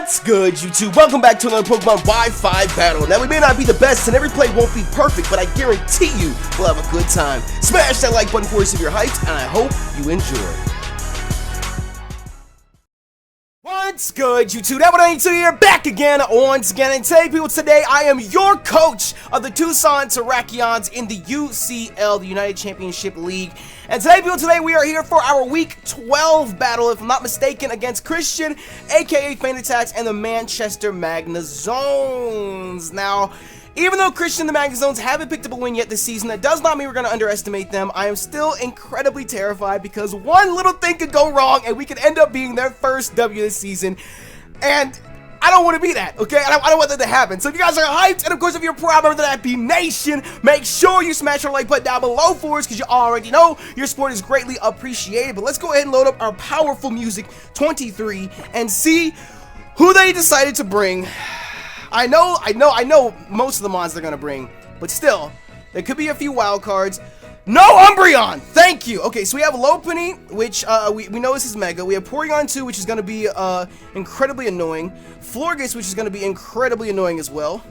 What's good, YouTube? Welcome back to another Pokemon Wi-Fi battle. Now, we may not be the best and every play won't be perfect, but I guarantee you we'll have a good time. Smash that like button for us if you're hyped, and I hope you enjoy. What's good, YouTube? S1W12 here, back again, once again, and today I am your coach of the Tucson Terrakions in the UCL, the United Championship League. And today we are here for our Week 12 battle, if I'm not mistaken, against Christian, aka Faint Attacks, and the Manchester Magnezones. Now, even though Christian and the Magnezones haven't picked up a win yet this season, that does not mean we're going to underestimate them. I am still incredibly terrified because one little thing could go wrong and we could end up being their first W this season. And I don't want to be that, okay? I don't want that to happen. So if you guys are hyped, and of course if you're a proud member of the Happy Nation, make sure you smash our like button down below for us because you already know your support is greatly appreciated. But let's go ahead and load up our powerful music 23 and see who they decided to bring. I know most of the mons they're gonna bring, but still, there could be a few wild cards. No Umbreon! Thank you! Okay, so we have Lopunny, which we know this is Mega. We have Porygon 2, which is gonna be incredibly annoying. Florges, which is gonna be incredibly annoying as well.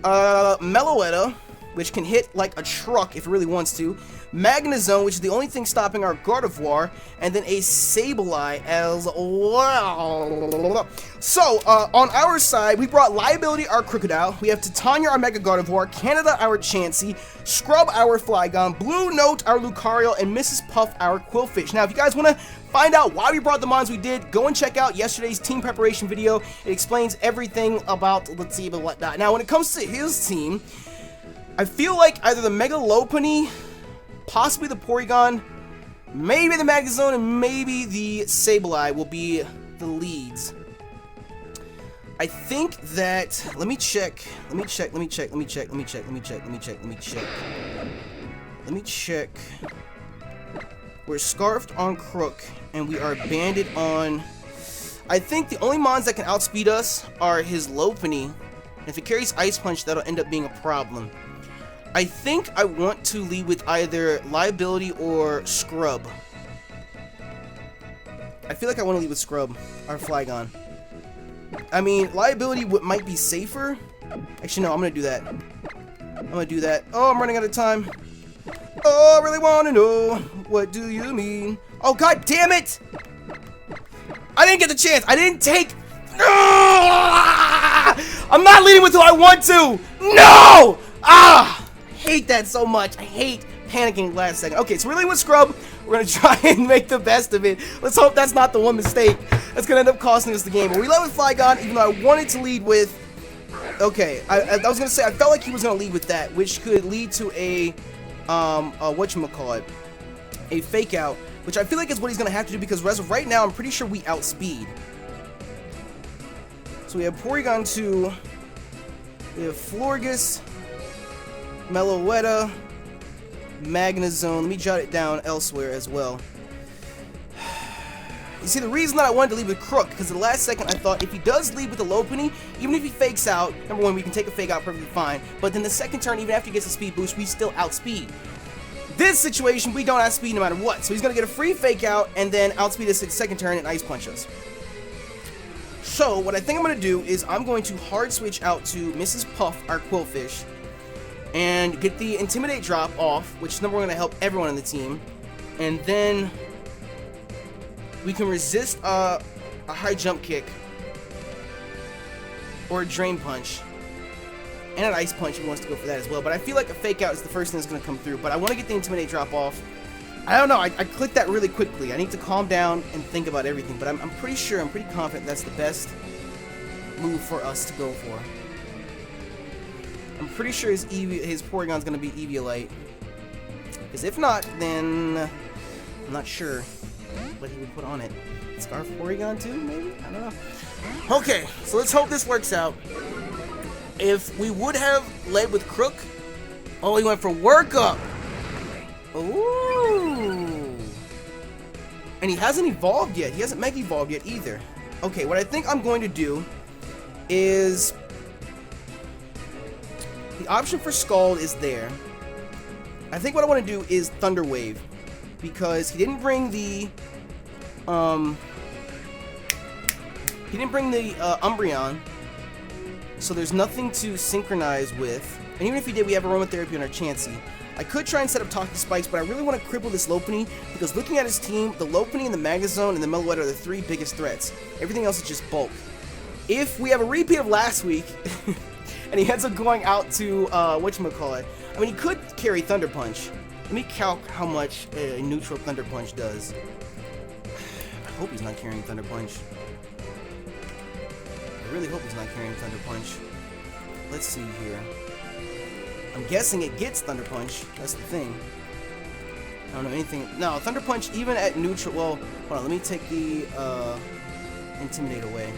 Meloetta, which can hit like a truck if it really wants to. Magnezone, which is the only thing stopping our Gardevoir, and then a Sableye as well. So, on our side, we brought Liability, our Crocodile. We have Titania, our Mega Gardevoir, Canada, our Chansey, Scrub, our Flygon, Blue Note, our Lucario, and Mrs. Puff, our Quillfish. Now, if you guys want to find out why we brought the mons we did, go and check out yesterday's team preparation video. It explains everything about the team and whatnot. Now, when it comes to his team, I feel like either the Mega Lopunny, possibly the Porygon, maybe the Magnezone, and maybe the Sableye will be the leads. I think that, let me check. We're Scarfed on Crook, and we are Banded on, I think the only mons that can outspeed us are his Lopunny. And if it carries Ice Punch, that'll end up being a problem. I think I want to lead with either Liability or Scrub. I feel like I want to lead with Scrub, our Flygon. I mean, Liability might be safer. Actually, no, I'm going to do that. Oh, I'm running out of time. Oh, I really want to know. What do you mean? Oh, god damn it! I didn't get the chance. I didn't take... I'm not leading with who I want to! No! Ah! Hate that so much. I hate panicking last second. Okay, so we're leading with Scrub. We're gonna try and make the best of it. Let's hope that's not the one mistake that's gonna end up costing us the game. But we led with Flygon, even though I wanted to lead with... Okay, I was gonna say, I felt like he was gonna lead with that, which could lead to a whatchamacallit, a Fake Out, which I feel like is what he's gonna have to do because as of right now, I'm pretty sure we outspeed. So we have Porygon 2, we have Florges, Meloetta, Magnezone. Let me jot it down elsewhere as well. You see, the reason that I wanted to lead with Crook, because the last second I thought if he does lead with the Lopunny, even if he fakes out, number one, we can take a fake out perfectly fine, but then the second turn, even after he gets a speed boost, we still outspeed. This situation, we don't outspeed no matter what, so he's going to get a free fake out, and then outspeed us second turn and Ice Punch us. So, what I think I'm going to do is I'm going to hard switch out to Mrs. Puff, our Quillfish, and get the Intimidate drop off, which is number one going to help everyone on the team. And then we can resist a high jump kick or a Drain Punch. And an Ice Punch if he wants to go for that as well. But I feel like a Fake Out is the first thing that's going to come through. But I want to get the Intimidate drop off. I don't know. I clicked that really quickly. I need to calm down and think about everything. But I'm pretty sure, I'm pretty confident that's the best move for us to go for. I'm pretty sure his Porygon's going to be Eviolite. Because if not, then I'm not sure what he would put on it. Scarf Porygon too, maybe? I don't know. Okay, so let's hope this works out. If we would have led with Crook... Oh, he went for Workup! Ooh! And he hasn't evolved yet. He hasn't Mega Evolved yet either. Okay, what I think I'm going to do is... The option for Scald is there. I think what I want to do is Thunder Wave. Because he didn't bring the... He didn't bring the Umbreon, so there's nothing to synchronize with. And even if he did, we have Aromatherapy on our Chansey. I could try and set up Toxic Spikes, but I really want to cripple this Lopunny, because looking at his team, the Lopunny and the Magnezone and the Meloetta are the 3 biggest threats. Everything else is just bulk. If we have a repeat of last week, and he ends up going out to, whatchamacallit, I mean, he could carry Thunder Punch. Let me calc how much a neutral Thunder Punch does. I hope he's not carrying Thunder Punch. I really hope he's not carrying Thunder Punch. Let's see here. I'm guessing it gets Thunder Punch. That's the thing. I don't know anything. No, Thunder Punch, even at neutral. Well, hold on. Let me take the Intimidate away.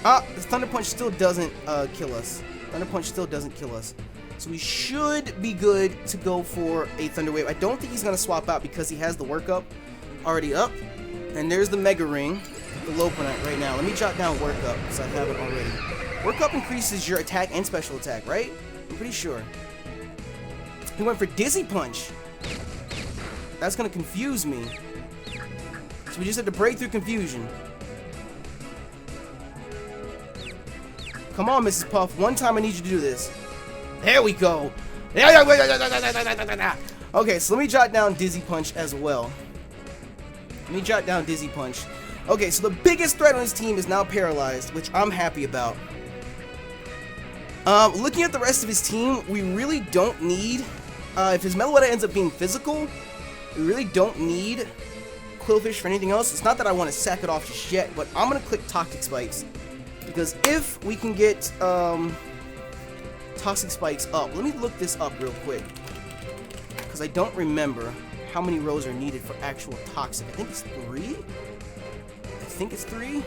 Ah, the Thunder Punch still doesn't kill us. Thunder Punch still doesn't kill us. So we should be good to go for a Thunder Wave. I don't think he's going to swap out because he has the Workup already up. And there's the Mega Ring, the Lopunite right now. Let me jot down Workup because I have it already. Workup increases your attack and special attack, right? I'm pretty sure. He went for Dizzy Punch. That's going to confuse me. So we just have to break through confusion. Come on, Mrs. Puff. One time I need you to do this. There we go. Okay, so let me jot down Dizzy Punch as well. Let me jot down Dizzy Punch. Okay, so the biggest threat on his team is now paralyzed, which I'm happy about. Looking at the rest of his team, we really don't need, if his Meloetta ends up being physical, we really don't need Qwilfish for anything else. It's not that I want to sack it off just yet, but I'm going to click Toxic Spikes. Because if we can get Toxic Spikes up, let me look this up real quick. Because I don't remember how many rows are needed for actual Toxic. I think it's 3? I think it's 3?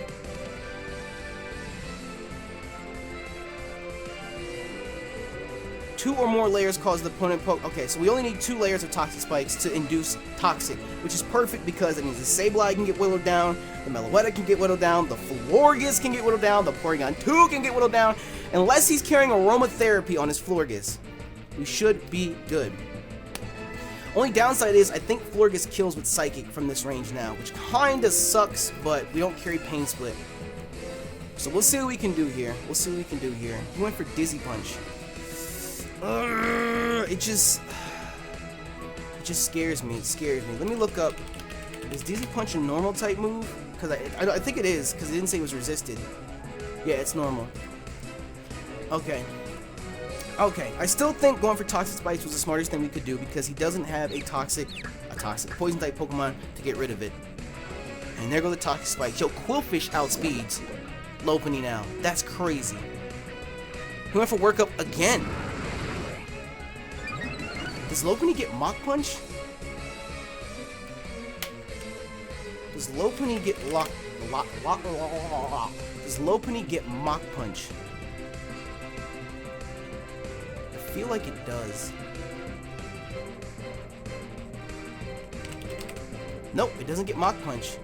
Two or more layers cause the opponent poke. Okay, so we only need 2 layers of Toxic Spikes to induce Toxic, which is perfect because that means the Sableye can get whittled down, the Meloetta can get whittled down, the Florges can get whittled down, the Porygon 2 can get whittled down, unless he's carrying Aromatherapy on his Florges. We should be good. Only downside is I think Florges kills with Psychic from this range now, which kinda sucks, but we don't carry Pain Split. So we'll see what we can do here. We'll see what we can do here. He went for Dizzy Punch. It just scares me. It scares me. Let me look up. Is Dizzy Punch a normal type move? Because I think it is, because it didn't say it was resisted. Yeah, it's normal. Okay. Okay. I still think going for Toxic Spikes was the smartest thing we could do because he doesn't have a poison type Pokemon to get rid of it. And there go the Toxic Spikes. Yo, Qwilfish outspeeds Lopunny now. That's crazy. He went for Workup again. Does Lopunny get Mach Punch? Does Lopunny get Does Lopunny get Mach Punch? I feel like it does. Nope, it doesn't get Mach Punch.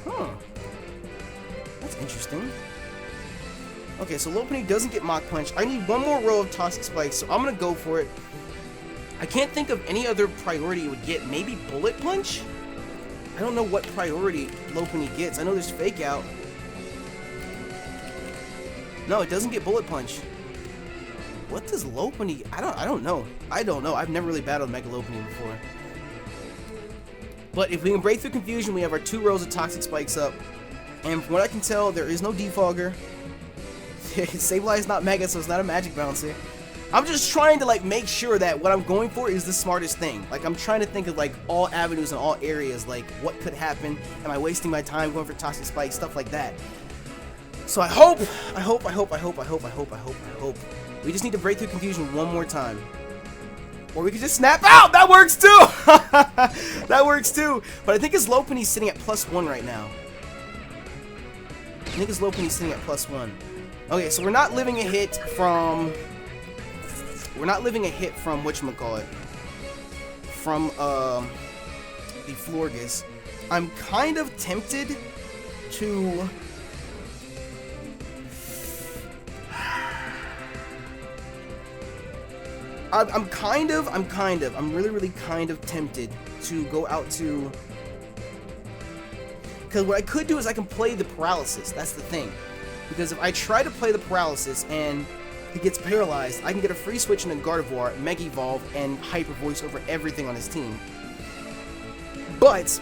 Huh. That's interesting. Okay, so Lopunny doesn't get Mach Punch. I need one more row of Toxic Spikes, so I'm gonna go for it. I can't think of any other priority it would get. Maybe Bullet Punch? I don't know what priority Lopunny gets. I know there's Fake Out. No, it doesn't get Bullet Punch. What does Lopunny... I don't know. I don't know. I've never really battled Mega Lopunny before. But if we can break through confusion, we have our 2 rows of Toxic Spikes up. And from what I can tell, there is no Defogger. Sableye is not Mega, so it's not a Magic Bouncer. I'm just trying to like make sure that what I'm going for is the smartest thing. Like I'm trying to think of like all avenues and all areas, like what could happen. Am I wasting my time going for Toxic Spikes, stuff like that. So I hope. We just need to break through confusion one more time. Or we could just snap out! That works too! That works too! But I think his Lopunny's sitting at +1 right now. I think his Lopunny's sitting at +1. Okay, so we're not living a hit from... whatchamacallit. From, the Florges. I'm kind of tempted to... I'm really kind of tempted to go out to... Because what I could do is I can play the paralysis. That's the thing. Because if I try to play the paralysis and he gets paralyzed, I can get a free switch into Gardevoir, Mega Evolve, and Hyper Voice over everything on his team. But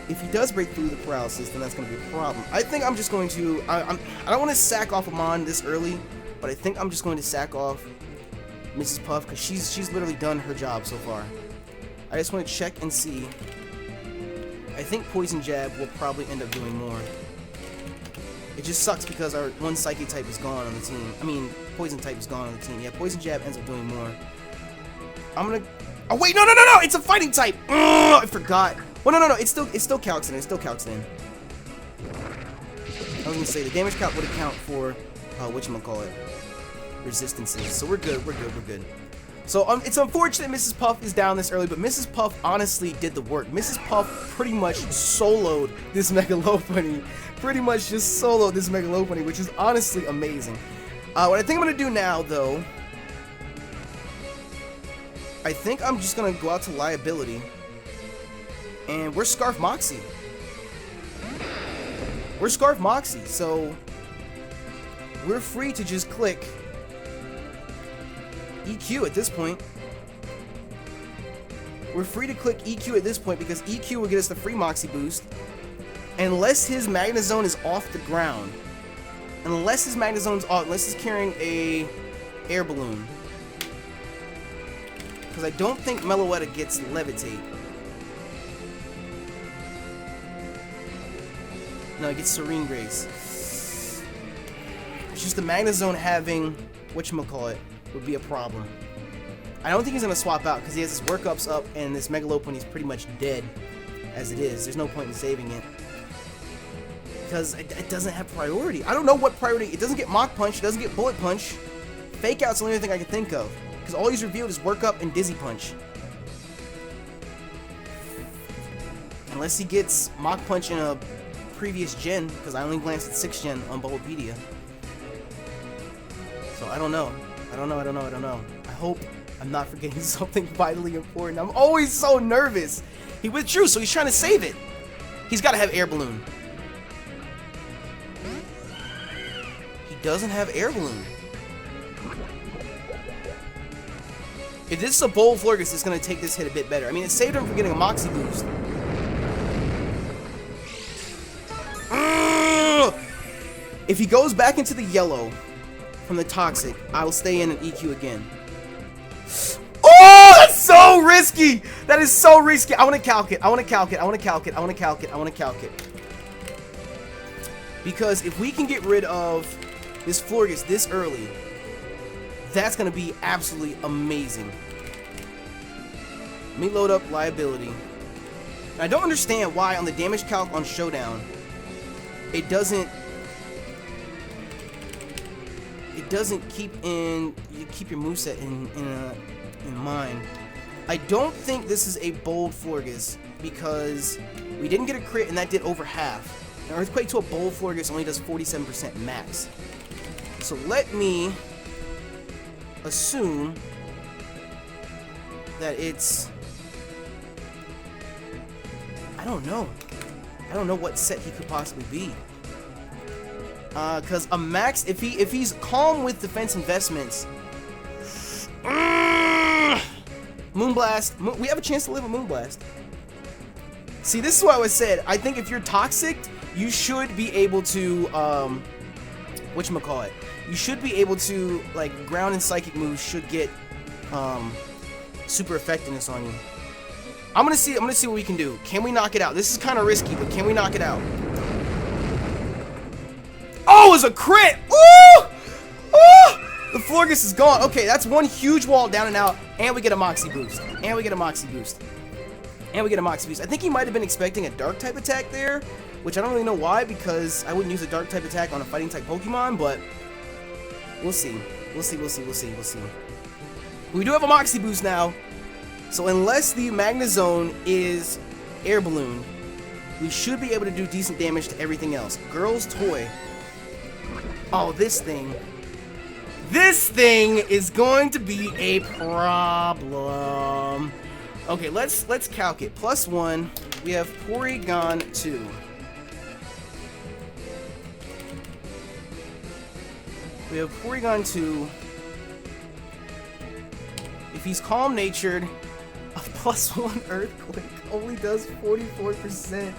if he does break through the paralysis, then that's going to be a problem. I think I'm just going to... I don't want to sack off Amon this early, but I think I'm just going to sack off Mrs. Puff, because she's literally done her job so far. I just want to check and see. I think Poison Jab will probably end up doing more. It just sucks because our one Psychic type is gone on the team. I mean, Poison type is gone on the team. Yeah, Poison Jab ends up doing more. I'm gonna... Oh, wait, no! It's a fighting type! Ugh, I forgot. Well, no. It still calcs in. It still calcs in. I was gonna say, the damage count would account for, whatchamacallit, resistances. So we're good. So it's unfortunate Mrs. Puff is down this early, but Mrs. Puff honestly did the work. Mrs. Puff pretty much soloed this Mega Lopunny. Pretty much just soloed this Mega Lopunny, which is honestly amazing. What I think I'm going to do now, though, I think I'm just going to go out to Liability. And we're Scarf Moxie. So we're free to just click EQ at this point. We're free to click EQ at this point because EQ will get us the free Moxie boost. Unless his Magnezone is off the ground. Unless he's carrying a air balloon. Because I don't think Meloetta gets Levitate. No, it gets Serene Grace. It's just the Magnezone having whatchamacallit would be a problem. I don't think he's going to swap out because he has his workups up and this Mega Lopunny is pretty much dead as it is. There's no point in saving it. Because it doesn't have priority. I don't know what priority. It doesn't get Mach Punch. It doesn't get Bullet Punch. Fake Out's the only thing I can think of. Because all he's revealed is Workup and Dizzy Punch. Unless he gets Mach Punch in a previous gen. Because I only glanced at 6th gen on Bulbapedia. So I don't know. I don't know. I hope I'm not forgetting something vitally important. I'm always so nervous. He withdrew, so he's trying to save it. He's got to have Air Balloon. He doesn't have Air Balloon. If this is a Bold Florges, it's going to take this hit a bit better. I mean, it saved him from getting a Moxie boost. If he goes back into the yellow from the Toxic, I will stay in an EQ again. Oh, that's so risky! That is so risky. I want to calc it. Because if we can get rid of this Florges this early, that's going to be absolutely amazing. Let me load up Liability. I don't understand why on the damage calc on Showdown, it doesn't keep your moveset in mind. I don't think this is a Bold Florges because we didn't get a crit and that did over half. An Earthquake to a Bold Florges only does 47% max. So let me assume that it's... I don't know what set he could possibly be. Because a max, if he's calm with defense investments, Moonblast, we have a chance to live a Moonblast. See, this is what I was said. I think if you're Toxic, you should be able to, whatchamacallit, you should be able to, like, ground and psychic moves should get, super effectiveness on you. I'm gonna see what we can do. Can we knock it out? This is kind of risky, but can we knock it out? Oh, it's a crit! Woo! Woo! The Florges is gone. Okay, that's one huge wall down and out, and we get a Moxie boost. I think he might have been expecting a Dark type attack there, which I don't really know why, because I wouldn't use a Dark type attack on a Fighting type Pokemon, but we'll see. We do have a Moxie boost now, so unless the Magnezone is Air Balloon, we should be able to do decent damage to everything else. Girl's Toy. Oh, this thing is going to be a problem. Okay, let's calc it. +1. We have Porygon 2. We have Porygon 2. If he's calm-natured, a +1 Earthquake only does 44%.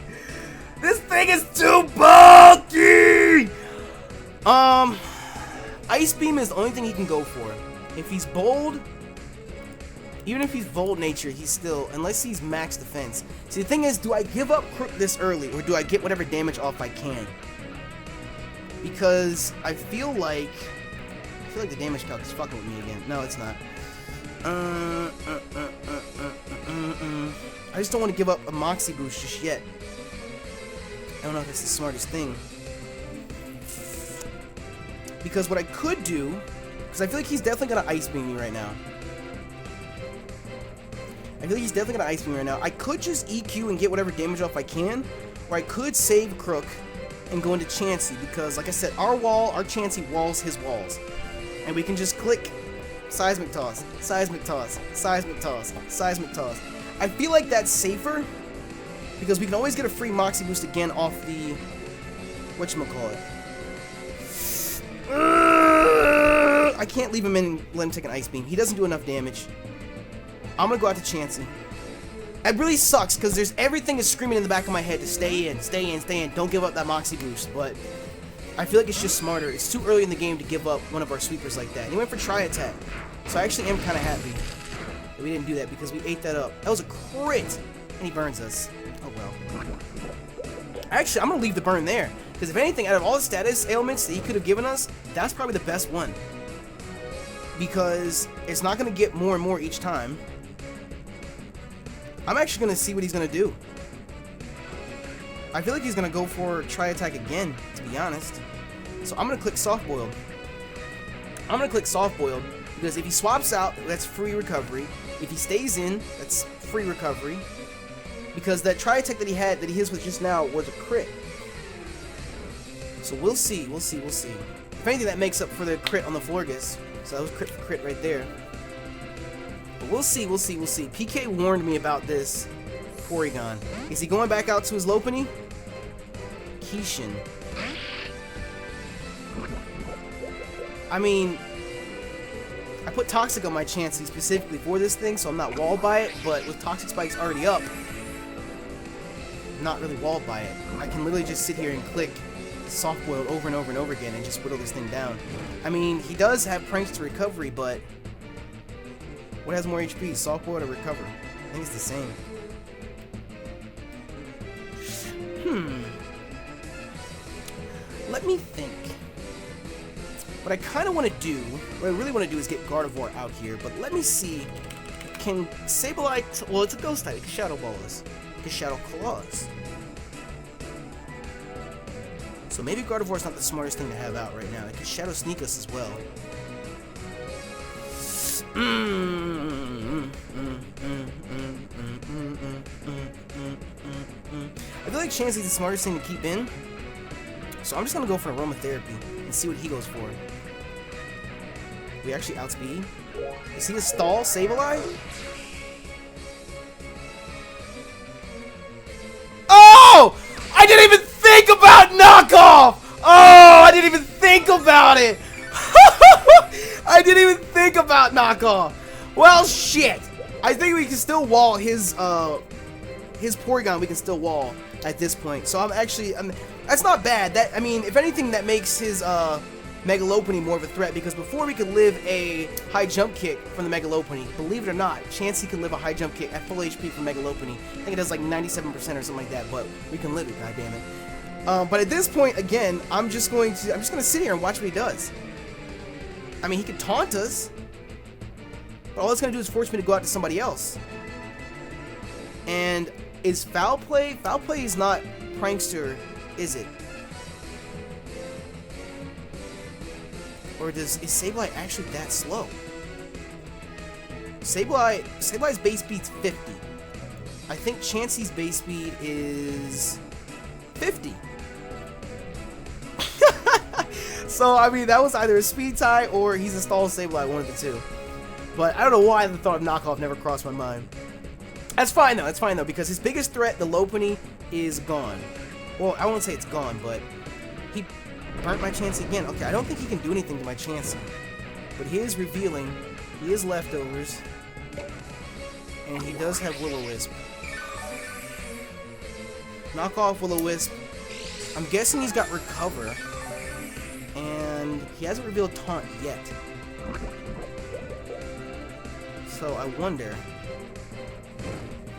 This thing is too bulky! Ice Beam is the only thing he can go for. If he's bold, even if he's Volt Nature, he's still, unless he's max defense. See, the thing is, do I give up Crook this early, or do I get whatever damage off I can? Because I feel like the damage calc is fucking with me again. No, it's not. I just don't want to give up a Moxie boost just yet. I don't know if it's the smartest thing. Because what I could do, because I feel like he's definitely gonna Ice Beam me right now. I could just EQ and get whatever damage off I can, or I could save Crook and go into Chansey, because like I said, our Chansey walls his walls. And we can just click Seismic Toss, Seismic Toss, Seismic Toss, Seismic Toss. I feel like that's safer, because we can always get a free Moxie boost again off the whatchamacallit. I can't leave him in and let him take an Ice Beam. He doesn't do enough damage. I'm gonna go out to Chansey. It really sucks because everything is screaming in the back of my head to stay in, stay in, stay in. Don't give up that Moxie boost, but I feel like it's just smarter. It's too early in the game to give up one of our sweepers like that. And he went for Tri Attack, so I actually am kind of happy that we didn't do that because we ate that up. That was a crit, and he burns us. Oh well. Actually, I'm gonna leave the burn there because if anything, out of all the status ailments that he could have given us, that's probably the best one because it's not gonna get more and more each time. I'm actually going to see what he's going to do. I feel like he's going to go for Tri Attack again, to be honest. So I'm going to click Soft Boiled. Because if he swaps out, that's free recovery. If he stays in, that's free recovery. Because that Tri Attack that he hits with just now was a crit. So we'll see. If anything, that makes up for the crit on the Florges. So that was crit for crit right there. We'll see. PK warned me about this Porygon. Is he going back out to his Lopunny? Kishin. I mean, I put Toxic on my Chansey specifically for this thing, so I'm not walled by it, but with Toxic Spikes already up, I'm not really walled by it. I can literally just sit here and click Soft Boiled over and over and over again and just whittle this thing down. I mean, he does have Prankster Recovery, but what has more HP, Soft Boiled or Recover? I think it's the same. Let me think. What I kind of want to do, what I really want to do is get Gardevoir out here, but let me see. Can Sableye, well, it's a Ghost type, it can Shadow Ball us. It can Shadow Claw us. So maybe Gardevoir's not the smartest thing to have out right now. It can Shadow Sneak us as well. I feel like Chansey's the smartest thing to keep in, so I'm just gonna go for Aromatherapy and see what he goes for. We actually outspeed. Is he a stall Sableye? Oh! I didn't even think about knockoff! Oh, I didn't even think about it! I didn't even think about knockoff. Well, shit. I think we can still wall his Porygon. We can still wall at this point. So that's not bad. I mean, if anything, that makes his Mega Lopunny more of a threat because before we could live a high jump kick from the Mega Lopunny. Believe it or not, Chansey can live a high jump kick at full HP from Mega Lopunny. I think it does like 97% or something like that, but we can live it. God damn it. But at this point, again, I'm just gonna sit here and watch what he does. I mean, he could taunt us, but all it's going to do is force me to go out to somebody else. And is Foul Play? Foul Play is not Prankster, is it? Or is Sableye actually that slow? Sableye's base speed's 50. I think Chansey's base speed is 50. So, I mean, that was either a speed tie or he's a stall Sableye, one of the two. But I don't know why the thought of knockoff never crossed my mind. That's fine though, because his biggest threat, the Lopunny, is gone. Well, I won't say it's gone, but he burnt my Chansey again. Okay, I don't think he can do anything to my Chansey. But he is revealing. He is leftovers. And he does have Will-O-Wisp. Knock off Will-O-Wisp. I'm guessing he's got Recover. And he hasn't revealed Taunt yet. So I wonder.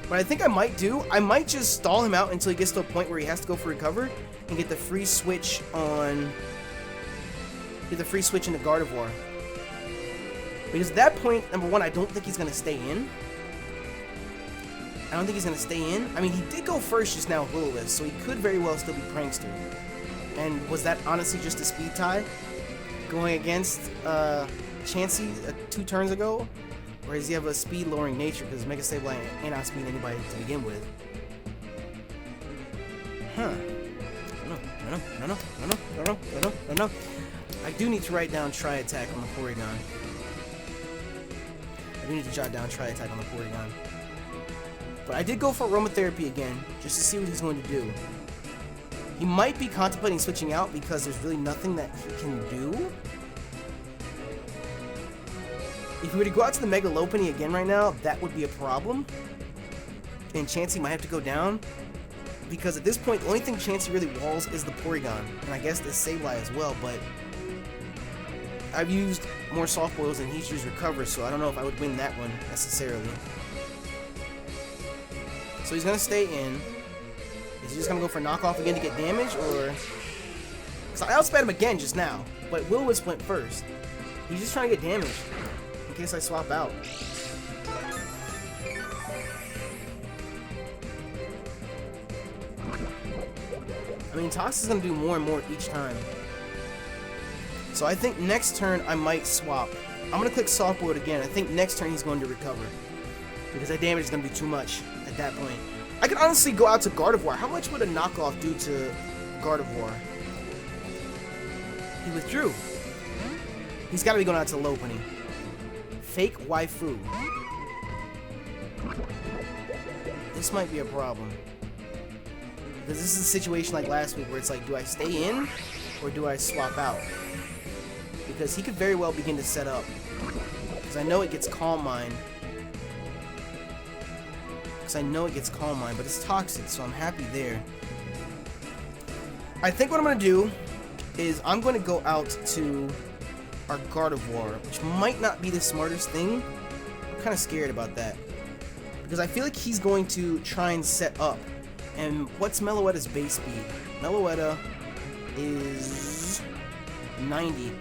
What I think I might do, I might just stall him out until he gets to a point where he has to go for Recover and get the free switch on... Get the free switch into Gardevoir. Because at that point, number one, I don't think he's going to stay in. I don't think he's going to stay in. I mean, he did go first just now with Will-O-Wisp, so he could very well still be Prankster. And was that honestly just a speed tie? Going against Chansey 2 turns ago? Or does he have a speed-lowering nature? Because Mega Sableye ain't outspeed anybody to begin with. Huh. No. I do need to write down Tri-Attack on the Porygon. I do need to jot down Tri-Attack on the Porygon. But I did go for Aromatherapy again, just to see what he's going to do. He might be contemplating switching out because there's really nothing that he can do. If we were to go out to the Mega Lopunny again right now, that would be a problem. And Chansey might have to go down. Because at this point, the only thing Chansey really walls is the Porygon. And I guess the Sableye as well, but... I've used more Soft Boils than he's used Recover, so I don't know if I would win that one, necessarily. So he's going to stay in. Is he just going to go for knockoff again to get damage, or... So I outsped him again just now, but Will-O-Wisp went first. He's just trying to get damage, in case I swap out. I mean, Tox is going to do more and more each time. So I think next turn I might swap. I'm going to click Soft Boiled again. I think next turn he's going to Recover. Because that damage is going to be too much at that point. I could honestly go out to Gardevoir. How much would a knockoff do to Gardevoir? He withdrew. He's got to be going out to Lopunny. Fake Waifu. This might be a problem. Because this is a situation like last week where it's like, do I stay in or do I swap out? Because he could very well begin to set up. Because I know it gets Calm Mind. But it's toxic, so I'm happy there. I think what I'm going to do is I'm going to go out to our Gardevoir, which might not be the smartest thing. I'm kind of scared about that. Because I feel like he's going to try and set up. And what's Meloetta's base speed? Meloetta is 90.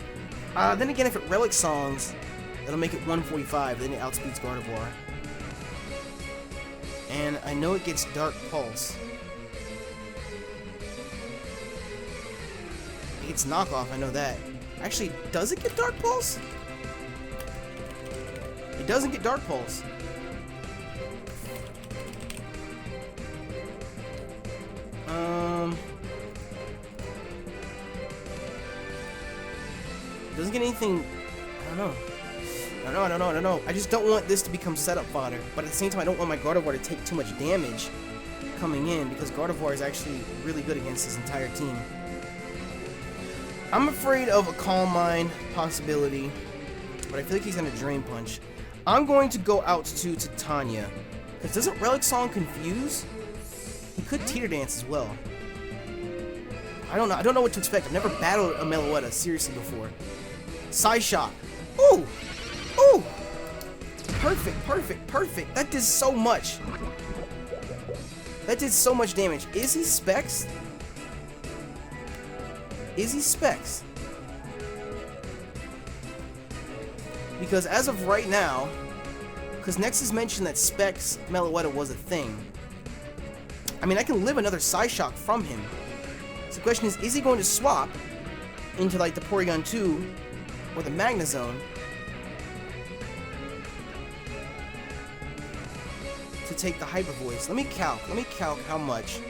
Then again, if it Relic Songs, it'll make it 145, then it outspeeds Gardevoir. And I know it gets Dark Pulse. It gets Knockoff, I know that. Actually, does it get Dark Pulse? It doesn't get Dark Pulse. Doesn't get anything. I don't know. I just don't want this to become setup fodder. But at the same time, I don't want my Gardevoir to take too much damage coming in, because Gardevoir is actually really good against his entire team. I'm afraid of a Calm Mind possibility, but I feel like he's going to Drain Punch. I'm going to go out to Titania, because doesn't Relic Song confuse? He could Teeter Dance as well. I don't know what to expect. I've never battled a Meloetta seriously before. Psyshock. Ooh! Ooh! Perfect. That did so much. That did so much damage. Is he Specs? Because as of right now, because Nexus mentioned that Specs Meloetta was a thing. I mean, I can live another Psyshock from him. So the question is he going to swap into like the Porygon 2 or the Magnezone to take the Hyper Voice? Let me calc how much.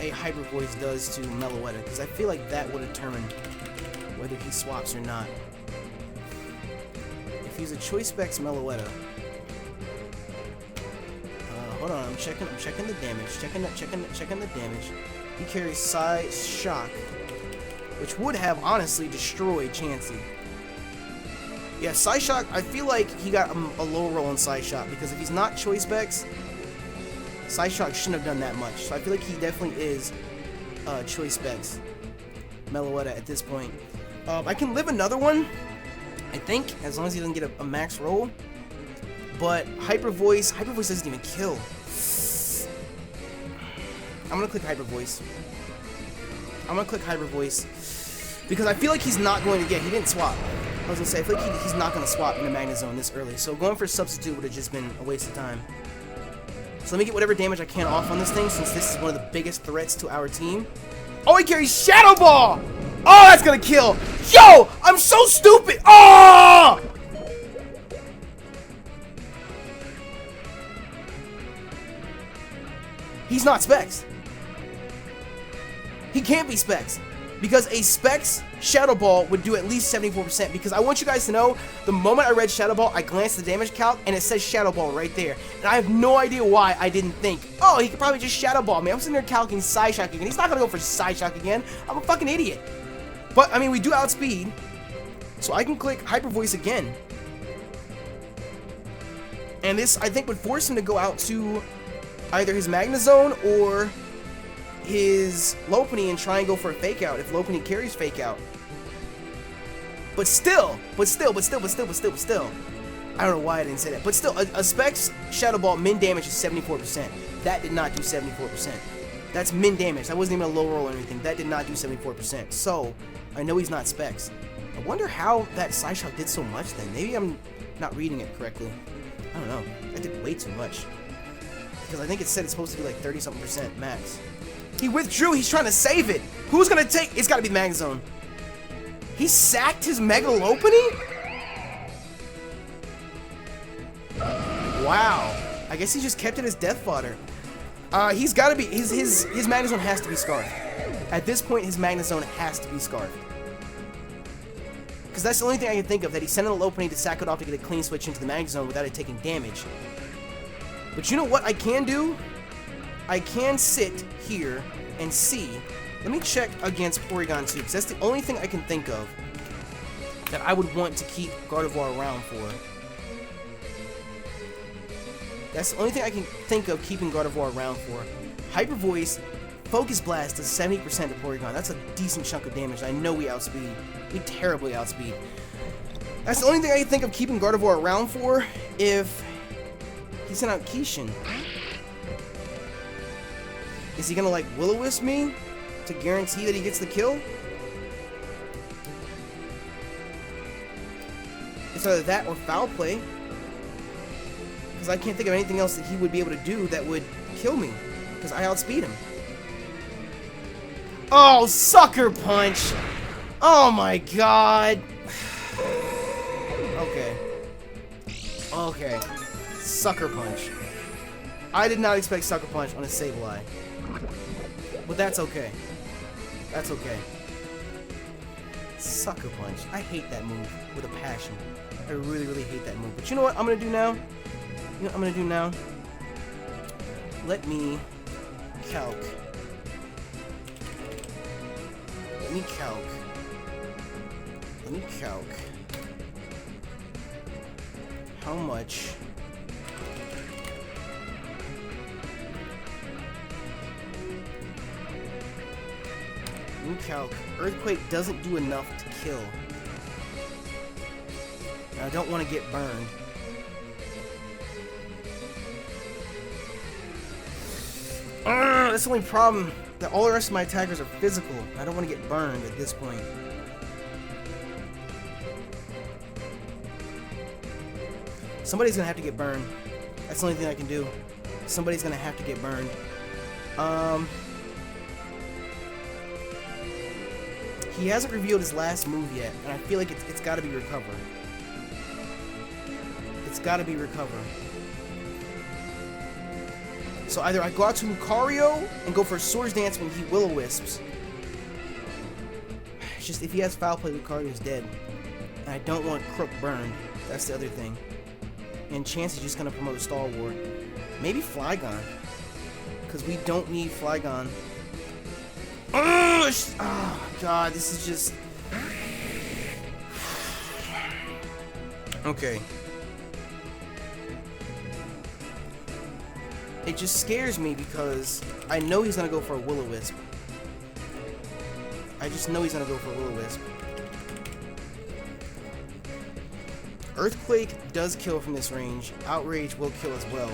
A Hyper Voice does to Meloetta, because I feel like that would determine whether he swaps or not. if he's a Choice Specs Meloetta. Hold on, I'm checking the damage. Checking the damage. He carries Psy Shock, which would have honestly destroyed Chansey. Yeah, Psy Shock, I feel like he got a low roll on Psy Shock, because if he's not Choice Specs, Psy Shock shouldn't have done that much. So I feel like he definitely is Choice Specs Meloetta at this point. I can live another one, I think, as long as he doesn't get a max roll. But Hyper Voice doesn't even kill. I'm gonna click Hyper Voice. Because I feel like he's not going to get. He didn't swap. I was gonna say, I feel like he's not gonna swap into Magnezone this early. So going for Substitute would have just been a waste of time. So let me get whatever damage I can off on this thing, since this is one of the biggest threats to our team. Oh, he carries Shadow Ball! Oh, that's gonna kill! Yo! I'm so stupid! Oh! He's not Specs. He can't be Specs. Because a Specs Shadow Ball would do at least 74%. Because I want you guys to know, the moment I read Shadow Ball, I glanced at the damage calc, and it says Shadow Ball right there. And I have no idea why I didn't think, oh, he could probably just Shadow Ball me. I'm sitting there calculating Psy Shock again. He's not going to go for Psy Shock again. I'm a fucking idiot. But, I mean, we do outspeed. So I can click Hyper Voice again. And this, I think, would force him to go out to either his Magnezone or his Lopunny and try and go for a Fake Out if Lopunny carries Fake Out. But still, I don't know why I didn't say that. But still, a Specs Shadow Ball min damage is 74%. That did not do 74%. That's min damage. That wasn't even a low roll or anything. That did not do 74%. So, I know he's not Specs. I wonder how that Psy Shock did so much then. Maybe I'm not reading it correctly. I don't know. That did way too much. Because I think it said it's supposed to be like 30-something% max. He withdrew. He's trying to save it. Who's going to take... It's got to be Magnezone. He sacked his Mega Lopunny? Wow. I guess he just kept it as death fodder. He's got to be... His Magnezone has to be Scarfed. At this point, his Magnezone has to be Scarfed. Because that's the only thing I can think of, that he sent in a Lopunny to sack it off to get a clean switch into the Magnezone without it taking damage. But you know what I can do? I can sit here and see. Let me check against Porygon 2, because that's the only thing I can think of that I would want to keep Gardevoir around for. That's the only thing I can think of keeping Gardevoir around for. Hyper Voice, Focus Blast does 70% to Porygon. That's a decent chunk of damage. I know we outspeed. We terribly outspeed. That's the only thing I can think of keeping Gardevoir around for if he sent out Kishin. Is he gonna like Will-O-Wisp me to guarantee that he gets the kill? It's either that or Foul Play. Because I can't think of anything else that he would be able to do that would kill me. Because I outspeed him. Oh, Sucker Punch! Oh my god! Okay. Okay. Sucker Punch. I did not expect Sucker Punch on a Sableye. But that's okay. That's okay. Sucker Punch. I hate that move with a passion. I really, really hate that move. But you know what I'm gonna do now? You know what I'm gonna do now? Let me calc. Let me calc. How much Earthquake doesn't do enough to kill. And I don't want to get burned. That's the only problem. That all the rest of my attackers are physical. I don't want to get burned at this point. Somebody's gonna have to get burned. That's the only thing I can do. Somebody's gonna have to get burned. He hasn't revealed his last move yet, and I feel like it's got to be Recover. It's got to be Recover. So either I go out to Lucario and go for Swords Dance when he Will-O-Wisps. It's just if he has Foul Play, Lucario's dead. And I don't want Crook burned. That's the other thing. And Chance is just gonna promote a Stalwart. Maybe Flygon. Because we don't need Flygon. Oh god, this is just... Okay. It just scares me because I know he's gonna go for a Will-O-Wisp. I just know he's gonna go for a Will-O-Wisp. Earthquake does kill from this range. Outrage will kill as well.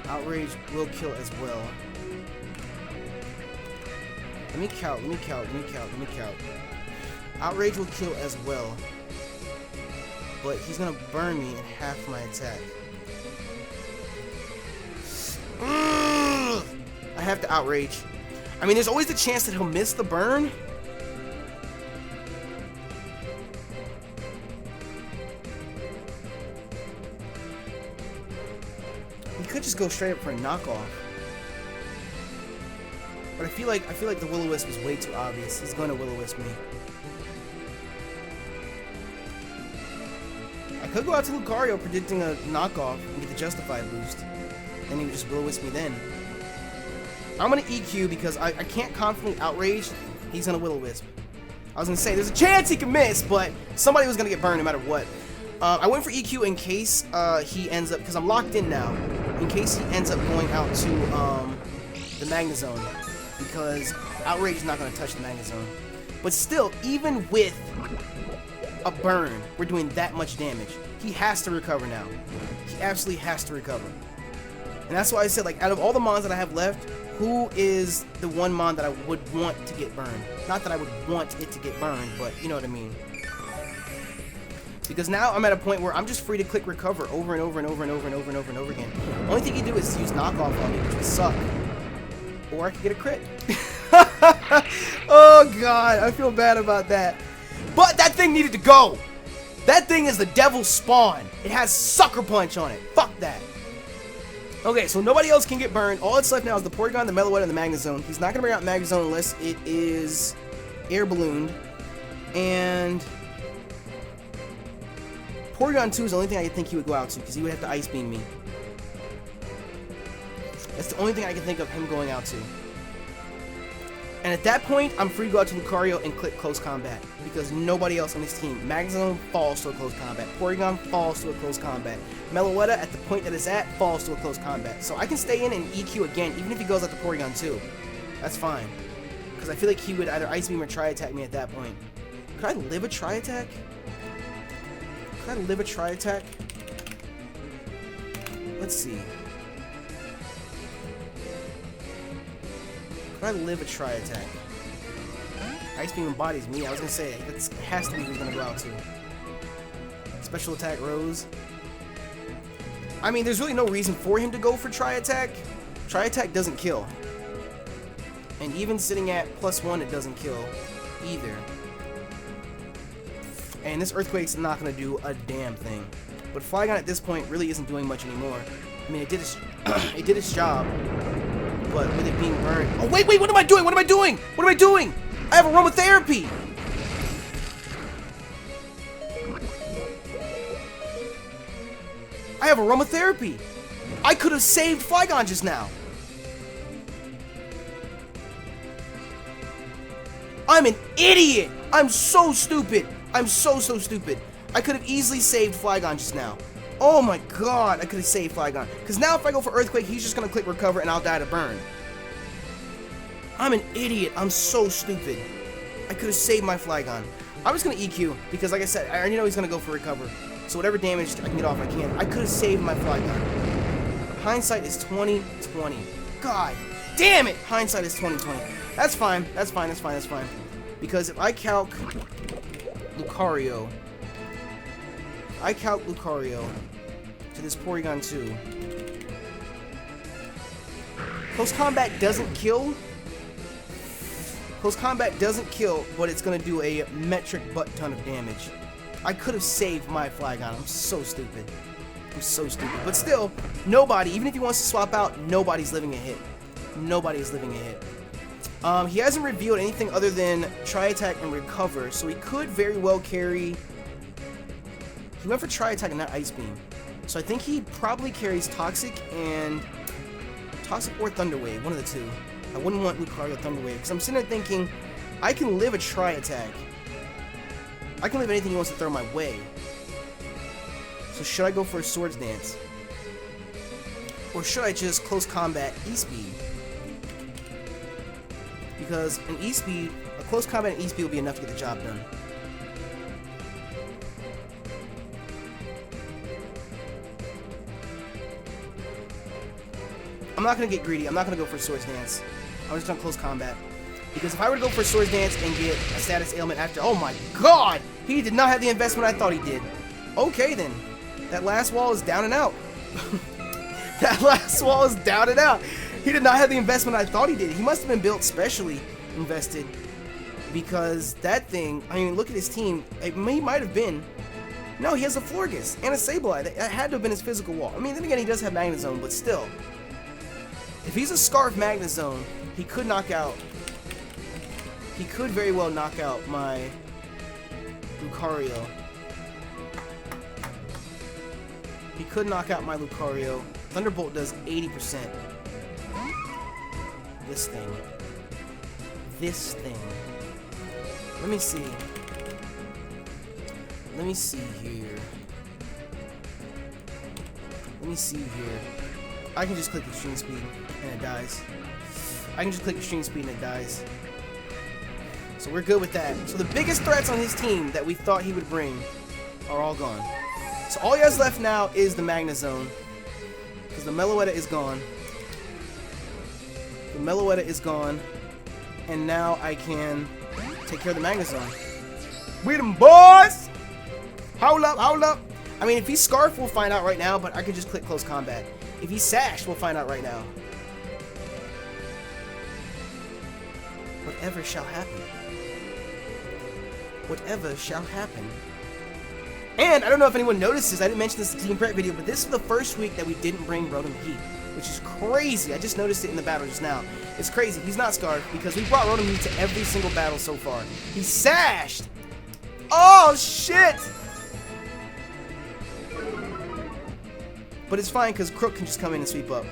Outrage will kill as well. Let me count. Outrage will kill as well. But he's gonna burn me in half my attack. I have to Outrage. I mean, there's always the chance that he'll miss the burn. He could just go straight up for a knockoff. But I feel like the Will-O-Wisp is way too obvious. He's going to Will-O-Wisp me. I could go out to Lucario predicting a knockoff and get the Justified boost. Then he would just Will-O-Wisp me then. I'm going to EQ because I can't confidently Outrage. He's going to Will-O-Wisp. I was going to say, there's a chance he can miss, but somebody was going to get burned no matter what. I went for EQ in case he ends up, because I'm locked in now, in case he ends up going out to the Magnezone, because Outrage is not going to touch the Magnezone. But still, even with a burn, we're doing that much damage. He has to recover now. He absolutely has to recover. And that's why I said, like, out of all the Mons that I have left, who is the one Mon that I would want to get burned? Not that I would want it to get burned, but you know what I mean. Because now I'm at a point where I'm just free to click recover over and over and over and over and over and over and over again. The only thing you do is use knockoff on me, which would suck. Or I could get a crit. Oh god, I feel bad about that. But that thing needed to go. That thing is the devil's spawn. It has Sucker Punch on it. Fuck that. Okay, so nobody else can get burned. All that's left now is the Porygon, the Meloetta, and the Magnezone. He's not going to bring out Magnezone unless it is air ballooned. And Porygon 2 is the only thing I think he would go out to, because he would have to Ice Beam me. That's the only thing I can think of him going out to. And at that point, I'm free to go out to Lucario and click Close Combat, because nobody else on this team. Magnezone falls to a Close Combat. Porygon falls to a Close Combat. Meloetta, at the point that it's at, falls to a Close Combat. So I can stay in and EQ again, even if he goes out to Porygon 2. That's fine. Because I feel like he would either Ice Beam or Tri-Attack me at that point. Could I live a Tri-Attack? Could I live a Tri-Attack? Let's see. Could I live a Tri-Attack? Ice Beam embodies me. I was going to say, it has to be who's going to go out to. Special Attack Rose. I mean, there's really no reason for him to go for Tri-Attack. Tri-Attack doesn't kill. And even sitting at +1, it doesn't kill either. And this Earthquake's not going to do a damn thing. But Flygon at this point really isn't doing much anymore. I mean, it did its job. But with it being burned... Oh, wait, what am I doing? What am I doing? What am I doing? I have Aromatherapy! I have Aromatherapy! I could have saved Flygon just now! I'm an idiot! I'm so stupid! I'm so stupid. I could have easily saved Flygon just now. Oh my god, I could have saved Flygon. Because now if I go for Earthquake, he's just going to click Recover and I'll die to burn. I'm an idiot. I'm so stupid. I could have saved my Flygon. I'm just going to EQ because, like I said, I already know he's going to go for Recover. So whatever damage I can get off, I can. I could have saved my Flygon. Hindsight is 20/20. God damn it. Hindsight is 20/20. That's fine. That's fine. That's fine. That's fine. Because if I calc Lucario to this Porygon 2. Close Combat doesn't kill. Close Combat doesn't kill, but it's going to do a metric butt ton of damage. I could have saved my Flygon. I'm so stupid. I'm so stupid. But still, nobody, even if he wants to swap out, nobody's living a hit. Nobody's living a hit. He hasn't revealed anything other than Tri-Attack and Recover, so he could very well carry He went for Tri-Attack and not Ice Beam. So I think he probably carries Toxic or Thunder Wave, one of the two. I wouldn't want Lucario Thunder Wave, because I'm sitting there thinking, I can live a Tri-Attack. I can live anything he wants to throw my way. So should I go for a Swords Dance? Or should I just close combat E-Speed? Because an E-Speed, a close combat and E-Speed will be enough to get the job done. I'm not going to get greedy. I'm not going to go for Swords Dance. I'm just going to close combat. Because if I were to go for Swords Dance and get a status ailment after... Oh my god! He did not have the investment I thought he did. Okay then. That last wall is down and out. That last wall is down and out. He did not have the investment I thought he did. He must have been built specially invested. Because that thing... I mean, look at his team. He might have been... No, he has a Florges and a Sableye. That had to have been his physical wall. I mean, then again, he does have Magnezone, but still. If he's a Scarf Magnezone, he could knock out... He could very well knock out my Lucario. He could knock out my Lucario. Thunderbolt does 80%. This thing. This thing. Let me see. Let me see here. Let me see here. I can just click Extreme Speed and it dies. I can just click Extreme Speed and it dies. So we're good with that. So the biggest threats on his team that we thought he would bring are all gone. So all he has left now is the Magnezone. Because the Meloetta is gone. The Meloetta is gone. And now I can take care of the Magnezone. We them boys! Hold up, hold up. I mean, if he's Scarf, we'll find out right now, but I could just click Close Combat. If he's Sash, we'll find out right now. Whatever shall happen. Whatever shall happen. And I don't know if anyone notices, I didn't mention this in the Team Prep video, but this is the first week that we didn't bring Rotom Heat, which is crazy. I just noticed it in the battle just now. It's crazy. He's not Scarf because we brought Rotom Heat to every single battle so far. He's Sashed! Oh, shit! But it's fine because Crook can just come in and sweep up.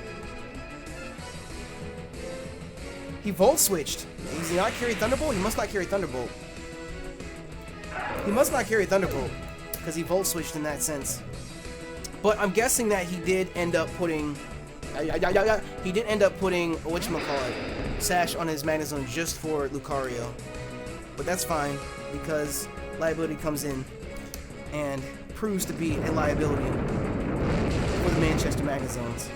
He Volt Switched. Does he not carry Thunderbolt? He must not carry Thunderbolt. He must not carry Thunderbolt because he Volt Switched in that sense. But I'm guessing that he did end up putting... He did end up putting, whatchamacallit, Sash on his Magnezone just for Lucario. But that's fine because liability comes in and proves to be a liability for the Manchester Magnezones.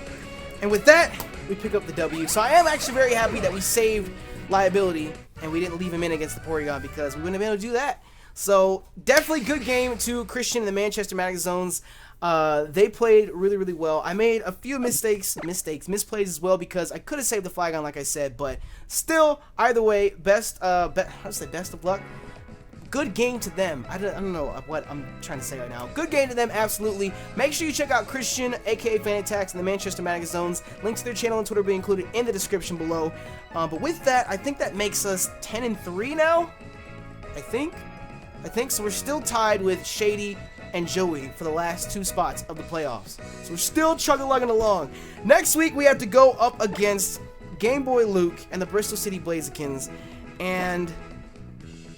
And with that, we pick up the W. So I am actually very happy that we saved liability and we didn't leave him in against the Porygon because we wouldn't have been able to do that. So definitely good game to Christian and the Manchester Magnezones. They played really, really well. I made a few misplays as well because I could have saved the Flygon like I said, but still, either way, best of luck. Good game to them. I don't know what I'm trying to say right now. Good game to them, absolutely. Make sure you check out Christian, aka Fanatax, and the Manchester Magnezones. Links to their channel and Twitter will be included in the description below. But with that, I think that makes us 10-3 now. I think so. We're still tied with Shady and Joey for the last 2 spots of the playoffs. So we're still chug-a-lugging along. Next week, we have to go up against Game Boy Luke and the Bristol City Blazikins. And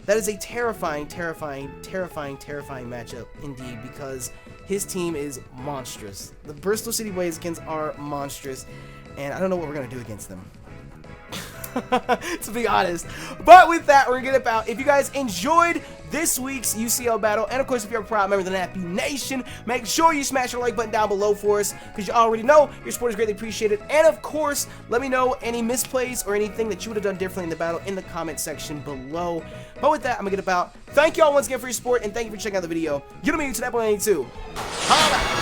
that is a terrifying matchup indeed because his team is monstrous. The Bristol City Blazikins are monstrous, and I don't know what we're going to do against them. To be honest. But with that, we're going to get about. If you guys enjoyed this week's UCL battle, and of course if you're a proud member of the Nappy Nation, make sure you smash the like button down below for us because you already know your support is greatly appreciated. And of course, let me know any misplays or anything that you would have done differently in the battle in the comment section below. But with that, I'm going to get about. Thank you all once again for your support, and thank you for checking out the video. You know me, to that point, 82. Holla!